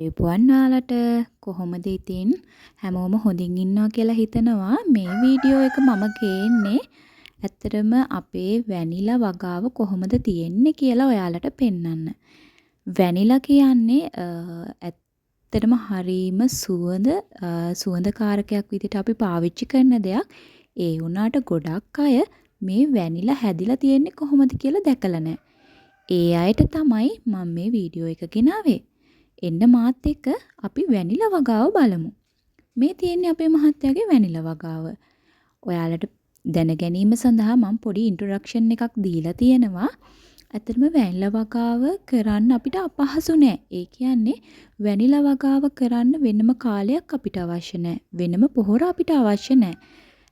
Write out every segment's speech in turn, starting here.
එපුවන් ඔයාලට කොහොමද ඉතින් හැමෝම හොඳින් ඉන්නවා කියලා හිතනවා. මේ වීඩියෝ එක මම ගේන්නේ ඇත්තටම අපේ වැනිලා වගාව කොහොමද තියෙන්නේ කියලා ඔයාලට පෙන්වන්න. වැනිලා කියන්නේ ඇත්තටම හරීම සුවඳකාරකයක් විදිහට අපි පාවිච්චි කරන දෙයක්. ඒ වුණාට ගොඩක් අය මේ වැනිලා හැදිලා තියෙන්නේ කොහොමද කියලා දැකලා නැහැ. ඒ අයට තමයි මම මේ වීඩියෝ එක ගෙනාවේ. එන්න මාත් එක්ක අපි වැනිලා වගාව බලමු. මේ තියෙන්නේ අපේ මහත්තයාගේ වැනිලා වගාව. ඔයාලට දැන ගැනීම සඳහා මම පොඩි ඉන්ට්‍රොඩක්ෂන් එකක් දීලා තියෙනවා. ඇත්තටම වැනිලා වගාව කරන්න අපිට අපහසු නෑ. ඒ කියන්නේ වැනිලා වගාව කරන්න වෙනම කාලයක් අපිට අවශ්‍ය නෑ. වෙනම පොහොර අපිට අවශ්‍ය නෑ.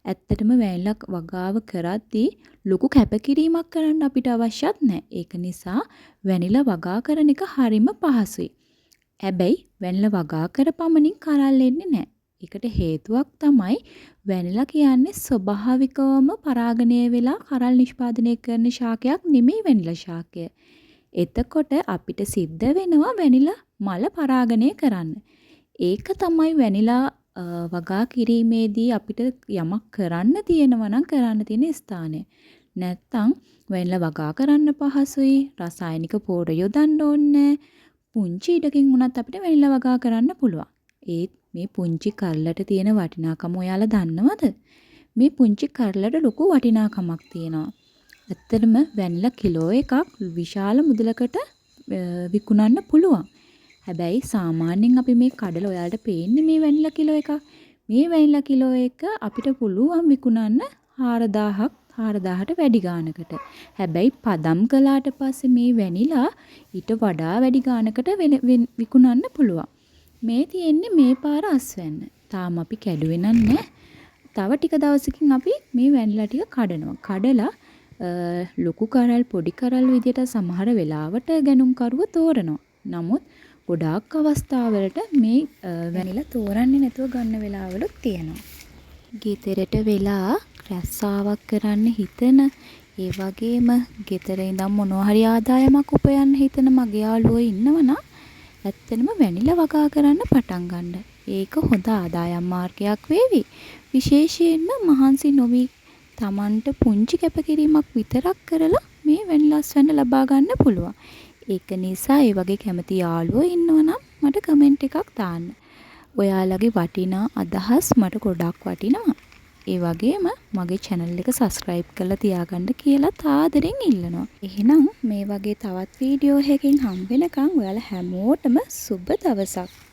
ඇත්තටම වැනිලා වගාව කරද්දී ලොකු කැපකිරීමක් කරන්න අපිට අවශ්‍යත් නෑ. ඒක නිසා වැනිලා වගා කරන එක හරිම පහසුයි. හැබැයි වැනිලා වගා කර පමණින් කරල් එන්නේ නැහැ. ඒකට හේතුවක් තමයි වැනිලා කියන්නේ ස්වභාවිකවම පරාගණය වෙලා කරල් නිෂ්පාදනය කරන ශාකයක් නෙමෙයි වැනිලා ශාකය. එතකොට අපිට සිද්ධ වෙනවා වැනිලා මල පරාගණය කරන්න. ඒක තමයි වැනිලා වගා කිරීමේදී අපිට යමක් කරන්න තියෙනවා නම් කරන්න තියෙන ස්ථානය. නැත්තම් වැනිලා වගා කරන්න පහසුයි. රසායනික පොහොර යොදන්න ඕනේ නැහැ. පුංචි ඉඩකින් වුණත් අපිට වැනිලා වගා කරන්න පුළුවන්. ඒත් මේ පුංචි කරලට තියෙන වටිනාකම ඔයාලා දන්නවද? මේ පුංචි කරලට ලොකු වටිනාකමක් තියෙනවා. ඇත්තටම වැනිලා කිලෝ එකක් විශාල මුදලකට විකුණන්න පුළුවන්. හැබැයි සාමාන්‍යයෙන් අපි මේ කඩල ඔයාලට පේන්නේ මේ වැනිලා කිලෝ එකක්. මේ වැනිලා කිලෝ එක අපිට පුළුවන් විකුණන්න 4000ක් 4000ට වැඩි ගානකට. හැබැයි පදම් කළාට පස්සේ මේ වැනිලා ඊට වඩා වැඩි ගානකට විකුණන්න පුළුවන්. මේ තියෙන්නේ මේ පාර අස්වැන්න. තාම අපි කැඩුවේ නැහැ. තව ටික දවසකින් අපි මේ වැනිලා ටික කඩනවා. කඩලා ලොකු කරල් පොඩි කරල් විදියට සමහර වෙලාවට ගැනුම් කරුව තෝරනවා. නමුත් ගොඩාක් අවස්ථාවලට මේ වැනිලා තෝරන්නේ නැතුව ගන්න වෙලාවලුත් තියෙනවා. ගෙදරට වෙලා රැස්සාවක් කරන්න හිතන ඒ වගේම ගෙදර ඉඳන් මොනවා හරි ආදායමක් උපයන්න හිතන මගේ යාළුවෝ ඉන්නවනම් ඇත්තටම වැනිලා වගා කරන්න පටන් ගන්න. ඒක හොඳ ආදායම් මාර්ගයක් වේවි. විශේෂයෙන්ම මහන්සි නොවි Tamanට පුංචි කැපකිරීමක් විතරක් කරලා මේ වැනිලා අස්වැන්න ලබා ගන්න පුළුවන්. ඒක නිසා ඒ වගේ කැමති යාළුවෝ ඉන්නවනම් මට කමෙන්ට් එකක් දාන්න. ඔයාලගේ වටිනා අදහස් මට ගොඩක් වටිනවා. ඒ වගේම මගේ channel එක subscribe කරලා තියාගන්න කියලා තාදරෙන් ඉල්ලනවා. එහෙනම් මේ වගේ තවත් වීඩියෝ එකකින් හම්බ වෙනකන් ඔයාලා හැමෝටම සුබ දවසක්.